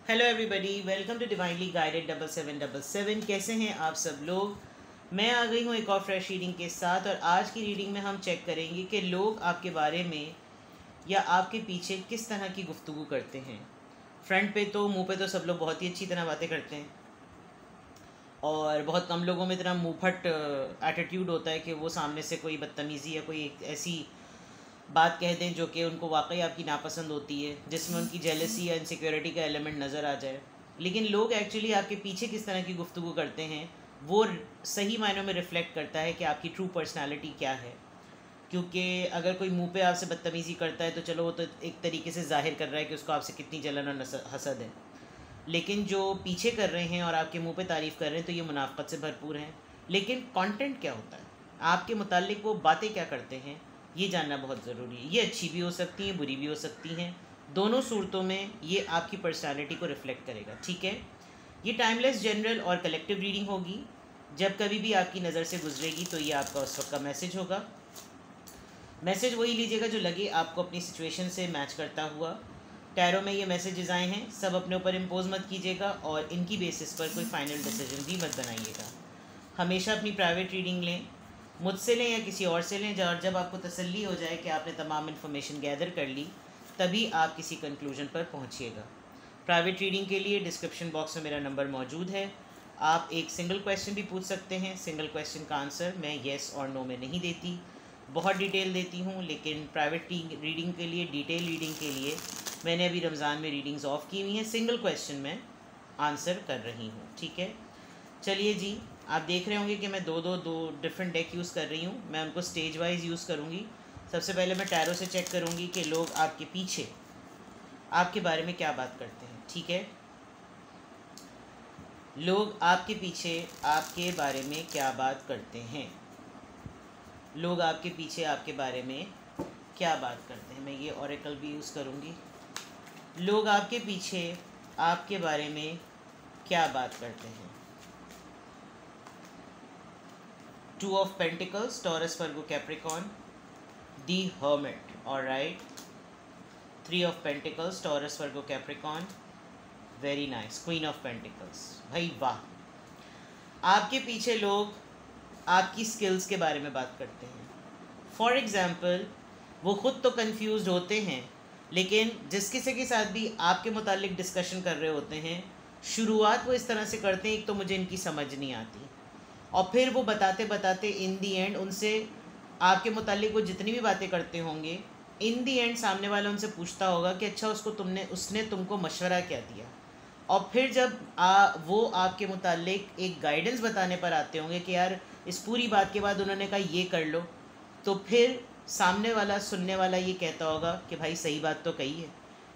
Hello everybody, welcome to divinely guided 7777। कैसे हैं आप सब लोग। मैं आ गई हूँ एक और फ्रेश रीडिंग के साथ। और आज की रीडिंग में हम चेक करेंगे कि लोग आपके बारे में या आपके पीछे किस तरह की गुफ्तगू करते हैं। फ्रंट पे तो मुंह पे तो सब लोग बहुत ही अच्छी तरह बातें करते हैं और बहुत कम लोगों में इतना मुँहफट एटीट्यूड होता है कि वो सामने से कोई बदतमीज़ी या कोई ऐसी बात कह दें जो कि उनको वाकई आपकी नापसंद होती है, जिसमें उनकी जेलसी या इनसिक्योरिटी का एलिमेंट नज़र आ जाए। लेकिन लोग एक्चुअली आपके पीछे किस तरह की गुफ्तगू करते हैं वो सही मायनों में रिफ़्लेक्ट करता है कि आपकी ट्रू पर्सनालिटी क्या है। क्योंकि अगर कोई मुंह पे आपसे बदतमीज़ी करता है तो चलो वो तो एक तरीके से जाहिर कर रहा है कि उसको आपसे कितनी जलन और हसद है। लेकिन जो पीछे कर रहे हैं और आपके मुंह पे तारीफ़ कर रहे हैं तो ये मुनाफ़क़त से भरपूर हैं। लेकिन कंटेंट क्या होता है, आपके मुताल्लिक वो बातें क्या करते हैं, ये जानना बहुत ज़रूरी है। ये अच्छी भी हो सकती हैं, बुरी भी हो सकती हैं। दोनों सूरतों में ये आपकी पर्सनालिटी को रिफ़्लेक्ट करेगा। ठीक है, ये टाइमलेस, जनरल और कलेक्टिव रीडिंग होगी। जब कभी भी आपकी नज़र से गुजरेगी तो ये आपका उस वक्त का मैसेज होगा। मैसेज वही लीजिएगा जो लगे आपको अपनी सिचुएशन से मैच करता हुआ। टैरो में ये मैसेजेस आए हैं, सब अपने ऊपर इम्पोज मत कीजिएगा और इनकी बेसिस पर कोई फ़ाइनल डिसीजन भी मत बनाइएगा। हमेशा अपनी प्राइवेट रीडिंग लें, मुझसे लें या किसी और से लें, और जब आपको तसल्ली हो जाए कि आपने तमाम इन्फॉर्मेशन गैदर कर ली तभी आप किसी कंक्लूजन पर पहुंचिएगा। प्राइवेट रीडिंग के लिए डिस्क्रिप्शन बॉक्स में मेरा नंबर मौजूद है। आप एक सिंगल क्वेश्चन भी पूछ सकते हैं। सिंगल क्वेश्चन का आंसर मैं येस और नो में नहीं देती, बहुत डिटेल देती हूँ। लेकिन प्राइवेट रीडिंग के लिए, डिटेल रीडिंग के लिए मैंने अभी रमज़ान में रीडिंग्स ऑफ की हुई हैं। सिंगल क्वेश्चन में आंसर कर रही हूँ। ठीक है, चलिए जी। आप देख रहे होंगे कि मैं दो डिफरेंट डेक यूज़ कर रही हूँ। मैं उनको स्टेज वाइज यूज़ करूँगी। सबसे पहले मैं टैरो से चेक करूँगी कि लोग आपके पीछे आपके बारे में क्या बात करते हैं। ठीक है, लोग आपके पीछे आपके बारे में क्या बात करते हैं। लोग आपके पीछे आपके बारे में क्या बात करते हैं। मैं ये ऑरेकल भी यूज़ करूँगी। लोग आपके पीछे आपके बारे में क्या बात करते हैं। Two of Pentacles, Taurus, Virgo, Capricorn. The Hermit, alright. Three of Pentacles, Taurus, Virgo, Capricorn. Very nice. Queen of Pentacles. भाई वाह, आपके पीछे लोग आपकी स्किल्स के बारे में बात करते हैं। फॉर एग्ज़ाम्पल, वो ख़ुद तो कंफ्यूज होते हैं, लेकिन जिस किसी के साथ भी आपके मुतालिक डिस्कशन कर रहे होते हैं, शुरुआत वो इस तरह से करते हैं, एक तो मुझे इनकी समझ नहीं आती, और फिर वो बताते बताते इन दी एंड उनसे आपके मुतालिक वो जितनी भी बातें करते होंगे, इन दी एंड सामने वाला उनसे पूछता होगा कि अच्छा उसने तुमको मशवरा क्या दिया। और फिर जब वो आपके मुतालिक एक गाइडेंस बताने पर आते होंगे कि यार इस पूरी बात के बाद उन्होंने कहा ये कर लो, तो फिर सामने वाला, सुनने वाला ये कहता होगा कि भाई सही बात तो कही है,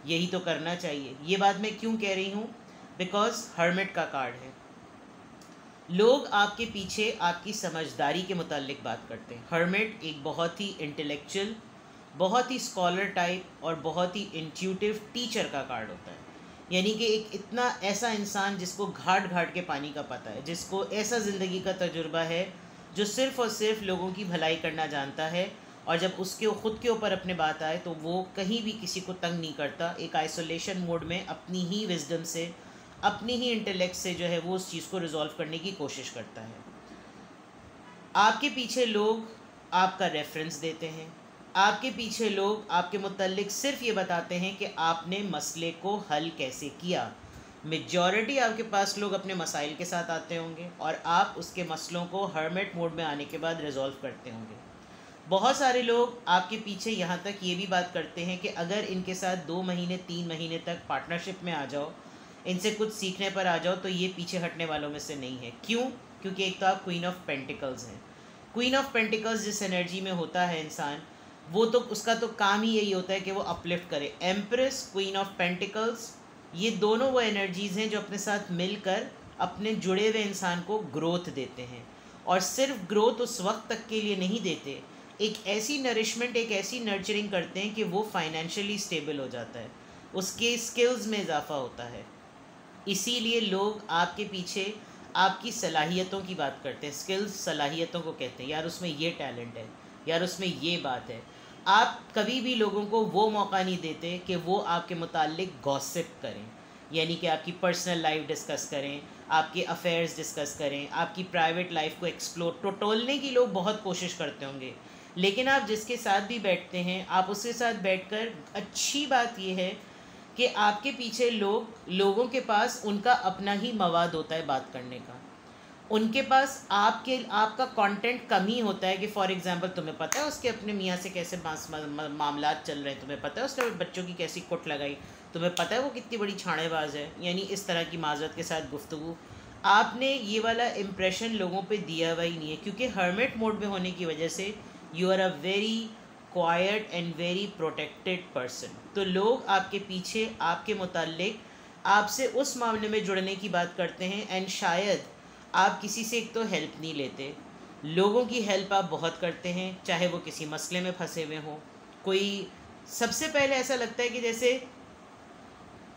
यही तो करना चाहिए। ये बात मैं क्यों कह रही हूँ, बिकॉज हर्मिट का कार्ड है। लोग आपके पीछे आपकी समझदारी के मुतालिक बात करते हैं। हर्मिट एक बहुत ही इंटेलेक्चुअल, बहुत ही स्कॉलर टाइप और बहुत ही इंट्यूटिव टीचर का कार्ड होता है। यानी कि एक इतना ऐसा इंसान जिसको घाट घाट के पानी का पता है, जिसको ऐसा ज़िंदगी का तजुर्बा है, जो सिर्फ़ और सिर्फ लोगों की भलाई करना जानता है, और जब उसके ख़ुद के ऊपर अपने बात आए तो वो कहीं भी किसी को तंग नहीं करता। एक आइसोलेशन मोड में अपनी ही विजडम से, अपनी ही इंटेलेक्ट से जो है वो उस चीज़ को रिजॉल्व करने की कोशिश करता है। आपके पीछे लोग आपका रेफरेंस देते हैं। आपके पीछे लोग आपके मुताल्लिक सिर्फ ये बताते हैं कि आपने मसले को हल कैसे किया। मेजॉरिटी आपके पास लोग अपने मसाइल के साथ आते होंगे और आप उसके मसलों को हर्मिट मोड में आने के बाद रिजॉल्व करते होंगे। बहुत सारे लोग आपके पीछे यहाँ तक ये भी बात करते हैं कि अगर इनके साथ 2 महीने 3 महीने तक पार्टनरशिप में आ जाओ, इनसे कुछ सीखने पर आ जाओ, तो ये पीछे हटने वालों में से नहीं है। क्यों? क्योंकि एक तो आप क्वीन ऑफ पेंटिकल्स हैं। क्वीन ऑफ पेंटिकल्स जिस एनर्जी में होता है इंसान, वो तो उसका तो काम ही यही होता है कि वो अपलिफ्ट करे। एम्प्रेस, क्वीन ऑफ पेंटिकल्स, ये दोनों वो एनर्जीज़ हैं जो अपने साथ मिलकर अपने जुड़े हुए इंसान को ग्रोथ देते हैं। और सिर्फ ग्रोथ उस वक्त तक के लिए नहीं देते, एक ऐसी नरिशमेंट, एक ऐसी नर्चरिंग करते हैं कि वो फाइनेंशियली स्टेबल हो जाता है, उसके स्किल्स में इजाफा होता है। इसीलिए लोग आपके पीछे आपकी सलाहियतों की बात करते हैं। स्किल्स सलाहियतों को कहते हैं, यार उसमें ये टैलेंट है, यार उसमें ये बात है। आप कभी भी लोगों को वो मौका नहीं देते कि वो आपके मुताल्लिक गॉसिप करें। यानी कि आपकी पर्सनल लाइफ डिस्कस करें, आपके अफेयर्स डिस्कस करें, आपकी प्राइवेट लाइफ को एक्सप्लोर टटोलने की लोग बहुत कोशिश करते होंगे, लेकिन आप जिसके साथ भी बैठते हैं आप उसके साथ बैठकर अच्छी बात यह है कि आपके पीछे लोगों के पास उनका अपना ही मवाद होता है बात करने का। उनके पास आपका कंटेंट कम ही होता है कि फॉर एग्जांपल तुम्हें पता है उसके अपने मियाँ से कैसे मामलात चल रहे हैं, तुम्हें पता है उसने बच्चों की कैसी कुट लगाई, तुम्हें पता है वो कितनी बड़ी छाड़ेबाज है, यानी इस तरह की माजरत के साथ गुफ्तगू। आपने ये वाला इम्प्रेशन लोगों पे दिया हुआ ही नहीं है, क्योंकि हर्मिट मोड में होने की वजह से you are a very quiet and very protected person. तो लोग आपके पीछे आपके मुताल्लिक आपसे उस मामले में जुड़ने की बात करते हैं, एंड शायद आप किसी से एक तो हेल्प नहीं लेते, लोगों की हेल्प आप बहुत करते हैं, चाहे वो किसी मसले में फंसे हुए हों। कोई सबसे पहले ऐसा लगता है कि जैसे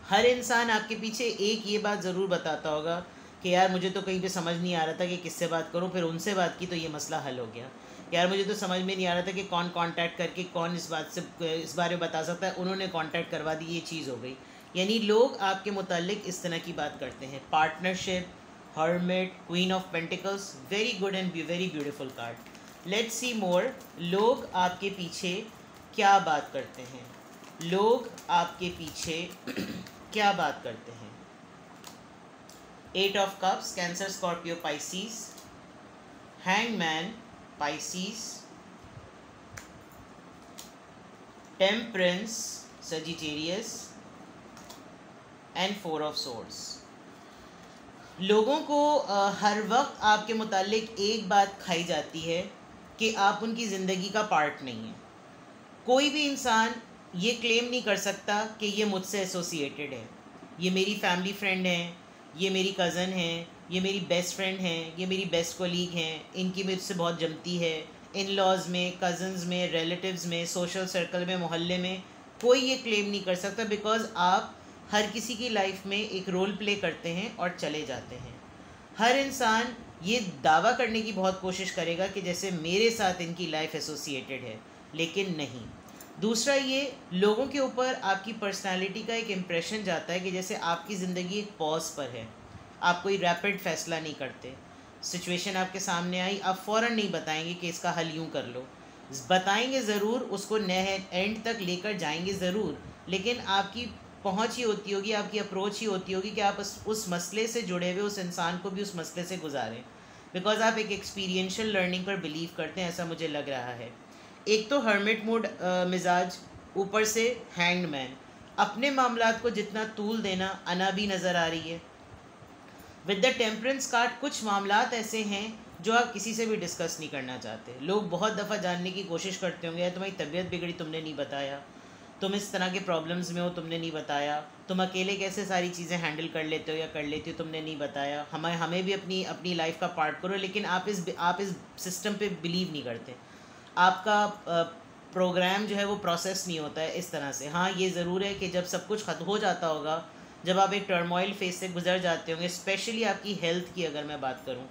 हर इंसान आपके पीछे एक ये बात ज़रूर बताता होगा कि यार मुझे तो कहीं पे समझ नहीं आ रहा था कि किससे बात करूं, फिर उनसे बात की तो ये मसला हल हो गया। यार मुझे तो समझ में नहीं आ रहा था कि कौन कांटेक्ट करके कौन इस बारे में बता सकता है, उन्होंने कांटेक्ट करवा दी, ये चीज़ हो गई। यानी लोग आपके मुताल्लिक इस तरह की बात करते हैं। Partnership, hermit, queen of pentacles, very good and very beautiful card. Let's see more. लोग आपके पीछे क्या बात करते हैं, लोग आपके पीछे क्या बात करते हैं। 8 of cups, cancer, Scorpio, Pisces, hangman, Pisces, temperance, Sagittarius and 4 of swords. लोगों को हर वक्त आपके मुतालिक एक बात खाई जाती है कि आप उनकी ज़िंदगी का पार्ट नहीं है। कोई भी इंसान ये क्लेम नहीं कर सकता कि ये मुझसे एसोसिएटेड है, ये मेरी फैमिली फ्रेंड है, ये मेरी कज़न है, ये मेरी बेस्ट फ्रेंड है, ये मेरी बेस्ट कोलीग हैं, इनकी मुझसे बहुत जमती है। इन लॉज में, कज़न्स में, रिलेटिव्स में, सोशल सर्कल में, मोहल्ले में कोई ये क्लेम नहीं कर सकता, बिकॉज़ आप हर किसी की लाइफ में एक रोल प्ले करते हैं और चले जाते हैं। हर इंसान ये दावा करने की बहुत कोशिश करेगा कि जैसे मेरे साथ इनकी लाइफ एसोसिएटेड है, लेकिन नहीं। दूसरा, ये लोगों के ऊपर आपकी पर्सनालिटी का एक इम्प्रेशन जाता है कि जैसे आपकी ज़िंदगी एक पॉज पर है, आप कोई रैपिड फैसला नहीं करते। सिचुएशन आपके सामने आई, आप फ़ौरन नहीं बताएंगे कि इसका हल यूँ कर लो, बताएंगे ज़रूर, उसको एंड तक लेकर जाएंगे ज़रूर, लेकिन आपकी पहुंच ही होती होगी, आपकी अप्रोच ही होती होगी कि आप उस मसले से जुड़े हुए उस इंसान को भी उस मसले से गुजारें, बिकॉज आप एक एक्सपीरियंशियल लर्निंग पर बिलीव करते हैं, ऐसा मुझे लग रहा है। एक तो हर्मिट मोड मिजाज, ऊपर से हैंग्ड मैन, अपने मामलात को जितना तूल देना अना भी नज़र आ रही है। विद द टेम्परेंस कार्ड, कुछ मामलात ऐसे हैं जो आप किसी से भी डिस्कस नहीं करना चाहते। लोग बहुत दफ़ा जानने की कोशिश करते होंगे, यार तुम्हारी तबीयत बिगड़ी, तुमने नहीं बताया, तुम इस तरह के प्रॉब्लम्स में हो, तुमने नहीं बताया, तुम अकेले कैसे सारी चीज़ें हैंडल कर लेते हो या कर लेती हो, तुमने नहीं बताया, हमें भी अपनी लाइफ का पार्ट करो। लेकिन आप इस सिस्टम पे बिलीव नहीं करते, आपका प्रोग्राम जो है वो प्रोसेस नहीं होता है इस तरह से। हाँ, ये ज़रूर है कि जब सब कुछ ख़त्म हो जाता होगा, जब आप एक टर्मोइल फेज से गुजर जाते होंगे, स्पेशली आपकी हेल्थ की अगर मैं बात करूँ,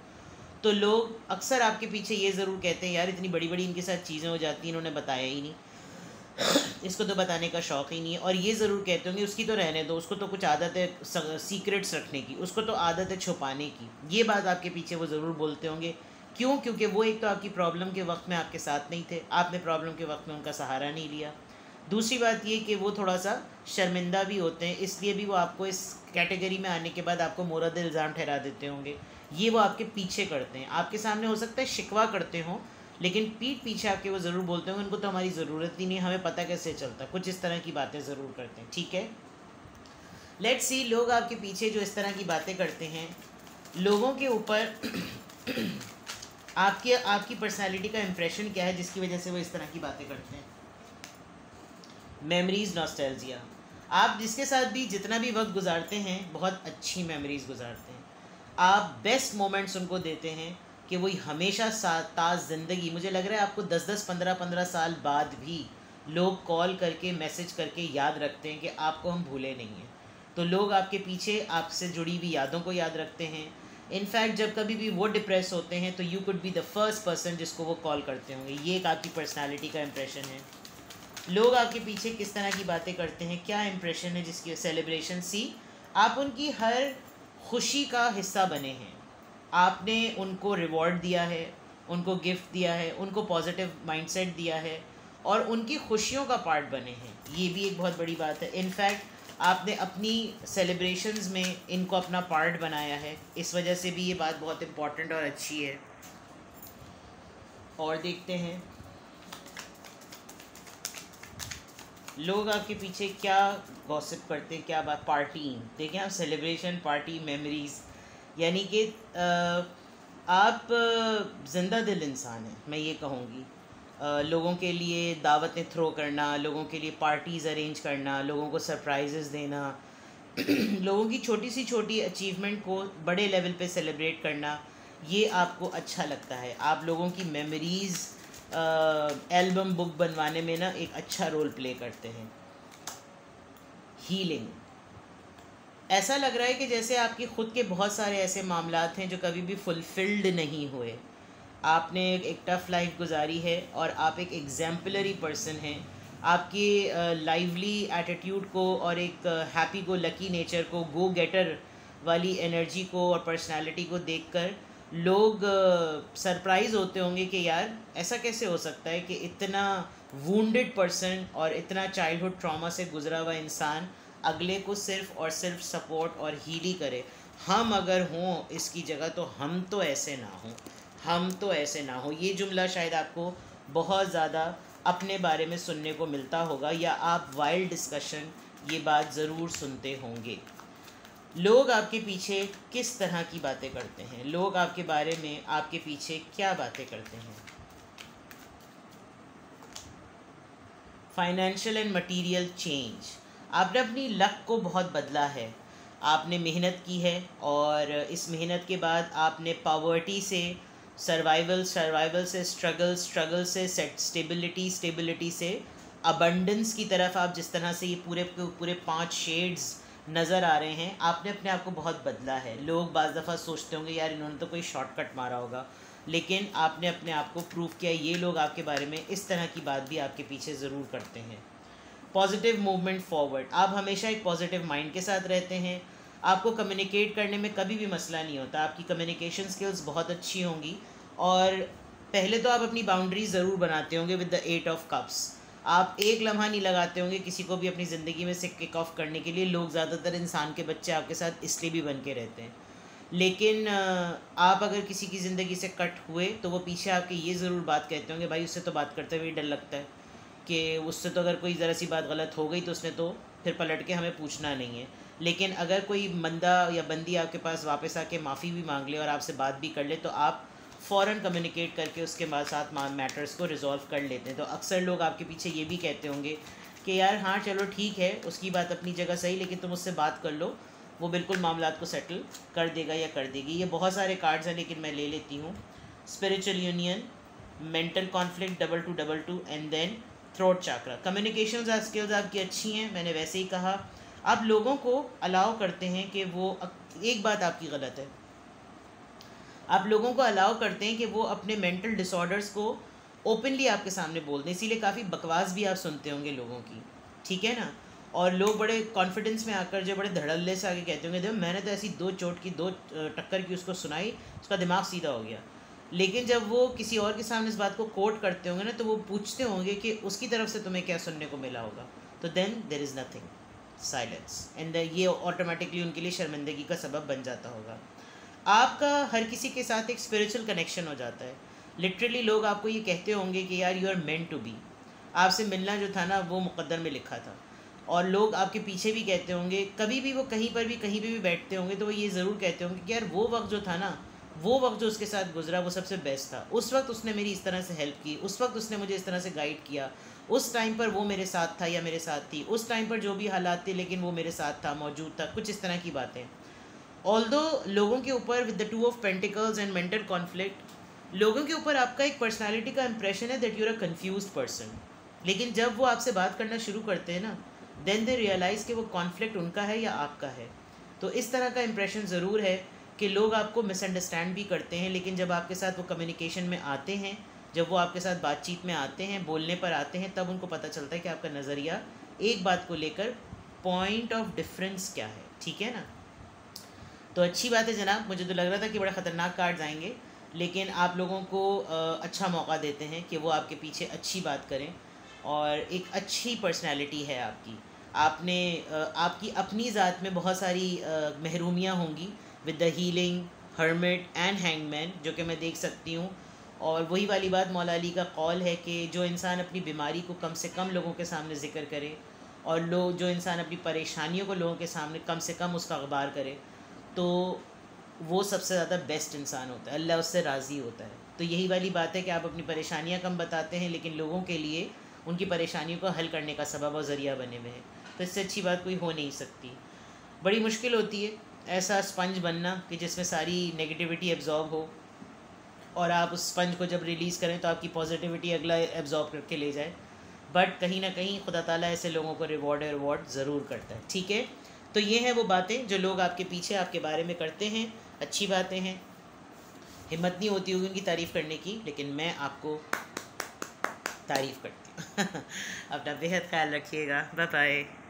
तो लोग अक्सर आपके पीछे ये ज़रूर कहते हैं, यार इतनी बड़ी बड़ी इनके साथ चीज़ें हो जाती हैं, इन्होंने बताया ही नहीं, इसको तो बताने का शौक़ ही नहीं है। और ये ज़रूर कहते होंगे, उसकी तो रहने दो, उसको तो कुछ आदत है सीक्रेट्स रखने की, उसको तो आदत है छुपाने की। ये बात आपके पीछे वो ज़रूर बोलते होंगे। क्यों? क्योंकि वो एक तो आपकी प्रॉब्लम के वक्त में आपके साथ नहीं थे, आपने प्रॉब्लम के वक्त में उनका सहारा नहीं लिया। दूसरी बात ये कि वो थोड़ा सा शर्मिंदा भी होते हैं, इसलिए भी वो आपको इस कैटेगरी में आने के बाद आपको मोरद इल्ज़ाम ठहरा देते होंगे। ये वो आपके पीछे करते हैं, आपके सामने हो सकता है शिकवा करते हों, लेकिन पीठ पीछे आपके वो ज़रूर बोलते होंगे, उनको तो हमारी ज़रूरत ही नहीं, हमें पता कैसे चलता, कुछ इस तरह की बातें ज़रूर करते हैं। ठीक है, लेट्स सी। लोग आपके पीछे जो इस तरह की बातें करते हैं, लोगों के ऊपर आपकी पर्सनालिटी का इम्प्रेशन क्या है जिसकी वजह से वो इस तरह की बातें करते हैं। मेमोरीज़, नॉस्टैल्जिया, आप जिसके साथ भी जितना भी वक्त गुजारते हैं, बहुत अच्छी मेमोरीज़ गुजारते हैं, आप बेस्ट मोमेंट्स उनको देते हैं कि वही हमेशा ताज़ ज़िंदगी। मुझे लग रहा है आपको 10-10, 15-15 साल बाद भी लोग कॉल करके, मैसेज करके याद रखते हैं कि आपको हम भूले नहीं हैं। तो लोग आपके पीछे आपसे जुड़ी हुई यादों को याद रखते हैं। इनफैक्ट जब कभी भी वो डिप्रेस होते हैं तो you could be the first person जिसको वो कॉल करते होंगे। ये एक आपकी पर्सनालिटी का इम्प्रेशन है। लोग आपके पीछे किस तरह की बातें करते हैं, क्या इम्प्रेशन है जिसकी सेलिब्रेशन। सी, आप उनकी हर खुशी का हिस्सा बने हैं, आपने उनको रिवॉर्ड दिया है, उनको गिफ्ट दिया है, उनको पॉजिटिव माइंडसेट दिया है और उनकी खुशियों का पार्ट बने हैं। ये भी एक बहुत बड़ी बात है। इनफैक्ट आपने अपनी सेलिब्रेशंस में इनको अपना पार्ट बनाया है, इस वजह से भी ये बात बहुत इम्पॉर्टेंट और अच्छी है। और देखते हैं लोग आपके पीछे क्या गॉसिप करते हैं, क्या बात। पार्टी देखें आप, सेलिब्रेशन, पार्टी, मेमोरीज़, यानी कि आप ज़िंदा दिल इंसान हैं, मैं ये कहूँगी। लोगों के लिए दावतें थ्रो करना, लोगों के लिए पार्टीज़ अरेंज करना, लोगों को सरप्राइजेज़ देना, लोगों की छोटी सी छोटी अचीवमेंट को बड़े लेवल पे सेलिब्रेट करना, ये आपको अच्छा लगता है। आप लोगों की मेमोरीज़ एल्बम बुक बनवाने में ना एक अच्छा रोल प्ले करते हैं। हीलिंग, ऐसा लग रहा है कि जैसे आपके ख़ुद के बहुत सारे ऐसे मामलात हैं जो कभी भी फुलफ़िल्ड नहीं हुए। आपने एक टफ़ लाइफ गुजारी है और आप एक एग्जाम्पलरी पर्सन हैं। आपके लाइवली एटीट्यूड को और एक हैप्पी गो लकी नेचर को, गो गेटर वाली एनर्जी को और पर्सनालिटी को देखकर लोग सरप्राइज़ होते होंगे कि यार ऐसा कैसे हो सकता है कि इतना वूंडेड पर्सन और इतना चाइल्डहुड ट्रॉमा से गुजरा हुआ इंसान अगले को सिर्फ़ और सिर्फ सपोर्ट और हील ही करे। हम अगर हों इसकी जगह तो हम तो ऐसे ना हों, हम तो ऐसे ना हो। ये जुमला शायद आपको बहुत ज़्यादा अपने बारे में सुनने को मिलता होगा, या आप वाइल्ड डिस्कशन ये बात ज़रूर सुनते होंगे। लोग आपके पीछे किस तरह की बातें करते हैं, लोग आपके बारे में आपके पीछे क्या बातें करते हैं। फाइनेंशियल एंड मटेरियल चेंज, आपने अपनी लक को बहुत बदला है। आपने मेहनत की है और इस मेहनत के बाद आपने पॉवर्टी से सर्वाइवल से स्ट्रगल से स्टेबिलिटी से अबंडेंस की तरफ, आप जिस तरह से ये पूरे 5 शेड्स नज़र आ रहे हैं, आपने अपने आप को बहुत बदला है। लोग बाज़ दफ़ा सोचते होंगे यार इन्होंने तो कोई शॉर्टकट मारा होगा, लेकिन आपने अपने आप को प्रूव किया। ये लोग आपके बारे में इस तरह की बात भी आपके पीछे ज़रूर करते हैं। पॉजिटिव मूवमेंट फॉरवर्ड, आप हमेशा एक पॉजिटिव माइंड के साथ रहते हैं। आपको कम्युनिकेट करने में कभी भी मसला नहीं होता, आपकी कम्युनिकेशन स्किल्स बहुत अच्छी होंगी। और पहले तो आप अपनी बाउंड्रीज ज़रूर बनाते होंगे विद द 8 ऑफ कप्स। आप एक लम्हा नहीं लगाते होंगे किसी को भी अपनी ज़िंदगी में से किक ऑफ करने के लिए। लोग ज़्यादातर इंसान के बच्चे आपके साथ इसलिए भी बन के रहते हैं, लेकिन आप अगर किसी की ज़िंदगी से कट हुए तो वो पीछे आपके ये ज़रूर बात कहते होंगे, भाई उससे तो बात करते हुए डर लगता है कि उससे तो अगर कोई ज़रा सी बात गलत हो गई तो उसने तो फिर पलट के हमें पूछना नहीं है। लेकिन अगर कोई बंदा या बंदी आपके पास वापस आके माफ़ी भी मांग ले और आपसे बात भी कर ले तो आप फ़ौरन कम्युनिकेट करके उसके बाद साथ मैटर्स को रिजॉल्व कर लेते हैं। तो अक्सर लोग आपके पीछे ये भी कहते होंगे कि यार हाँ चलो ठीक है, उसकी बात अपनी जगह सही, लेकिन तुम उससे बात कर लो, वो बिल्कुल मामलात को सेटल कर देगा या कर देगी। ये बहुत सारे कार्ड्स हैं लेकिन मैं ले लेती हूँ। Spiritual union, mental conflict, 2-2-2 and then throat chakra. Communication skills आपकी अच्छी हैं, मैंने वैसे ही कहा। आप लोगों को अलाउ करते हैं कि वो, एक बात आपकी गलत है, आप लोगों को अलाउ करते हैं कि वो अपने मेंटल डिसऑर्डर्स को ओपनली आपके सामने बोल दें, इसीलिए काफ़ी बकवास भी आप सुनते होंगे लोगों की, ठीक है ना। और लोग बड़े कॉन्फिडेंस में आकर जो बड़े धड़ल्ले से आगे कहते होंगे, देखो मैंने तो ऐसी 2 चोट की 2 टक्कर की उसको सुनाई, उसका दिमाग सीधा हो गया। लेकिन जब वो किसी और के सामने इस बात को कोट करते होंगे ना, तो वो पूछते होंगे कि उसकी तरफ से तुम्हें क्या सुनने को मिला होगा, तो then there is nothing, silence, and ये ऑटोमेटिकली उनके लिए शर्मिंदगी का सबब बन जाता होगा। आपका हर किसी के साथ एक स्पिरिचुअल कनेक्शन हो जाता है। लिटरली लोग आपको ये कहते होंगे कि यार you are meant to be, आपसे मिलना जो था ना वो मुक़द्दर में लिखा था। और लोग आपके पीछे भी कहते होंगे, कभी भी वो कहीं पर भी कहीं भी बैठते होंगे तो वो ये ज़रूर कहते होंगे कि यार वो वक्त जो था ना, वो वक्त जो उसके साथ गुजरा वो सबसे बेस्ट था। उस वक्त उसने मेरी इस तरह से हेल्प की, उस वक्त उसने मुझे इस तरह से गाइड किया, उस टाइम पर वो मेरे साथ था या मेरे साथ थी, उस टाइम पर जो भी हालात थे लेकिन वो मेरे साथ था, मौजूद था, कुछ इस तरह की बातें। ऑल्दो लोगों के ऊपर with the 2 of pentacles and mental conflict, लोगों के ऊपर आपका एक पर्सनालिटी का इंप्रेशन है that you are a confused person. लेकिन जब वो आपसे बात करना शुरू करते हैं ना, देन दे रियलाइज़ कि वो कॉन्फ्लिक्ट उनका है या आपका है। तो इस तरह का इंप्रेशन ज़रूर है कि लोग आपको मिसअंडरस्टैंड भी करते हैं, लेकिन जब आपके साथ वो कम्युनिकेशन में आते हैं, जब वो आपके साथ बातचीत में आते हैं, बोलने पर आते हैं, तब उनको पता चलता है कि आपका नज़रिया एक बात को लेकर पॉइंट ऑफ डिफरेंस क्या है। ठीक है ना। तो अच्छी बात है जनाब, मुझे तो लग रहा था कि बड़ा ख़तरनाक कार्ड्स आएंगे, लेकिन आप लोगों को अच्छा मौका देते हैं कि वो आपके पीछे अच्छी बात करें, और एक अच्छी पर्सनैलिटी है आपकी। आपने आपकी अपनी ज़ात में बहुत सारी महरूमियाँ होंगी with the healing, hermit and hangman, जो कि मैं देख सकती हूँ। और वही वाली बात मौला अली का कौल है कि जो इंसान अपनी बीमारी को कम से कम लोगों के सामने ज़िक्र करे, और जो इंसान अपनी परेशानियों को लोगों के सामने कम से कम उसका अखबार करे, तो वो सबसे ज़्यादा बेस्ट इंसान होता है, अल्लाह उससे राज़ी होता है। तो यही वाली बात है कि आप अपनी परेशानियां कम बताते हैं, लेकिन लोगों के लिए उनकी परेशानियों को हल करने का सबब और ज़रिया बने हुए हैं। तो इससे अच्छी बात कोई हो नहीं सकती। बड़ी मुश्किल होती है ऐसा स्पंज बनना कि जिसमें सारी नेगेटिविटी एब्जॉर्ब हो, और आप उस स्पंज को जब रिलीज़ करें तो आपकी पॉजिटिविटी अगला एब्जॉर्ब करके ले जाए। बट कहीं ना कहीं खुदा ताला ऐसे लोगों को रिवॉर्ड ज़रूर करता है, ठीक है। तो ये हैं वो बातें जो लोग आपके पीछे आपके बारे में करते हैं, अच्छी बातें हैं। हिम्मत नहीं होती होगी उनकी तारीफ़ करने की, लेकिन मैं आपको तारीफ़ करती हूँ। अपना बेहद ख्याल रखिएगा, बाय बाय।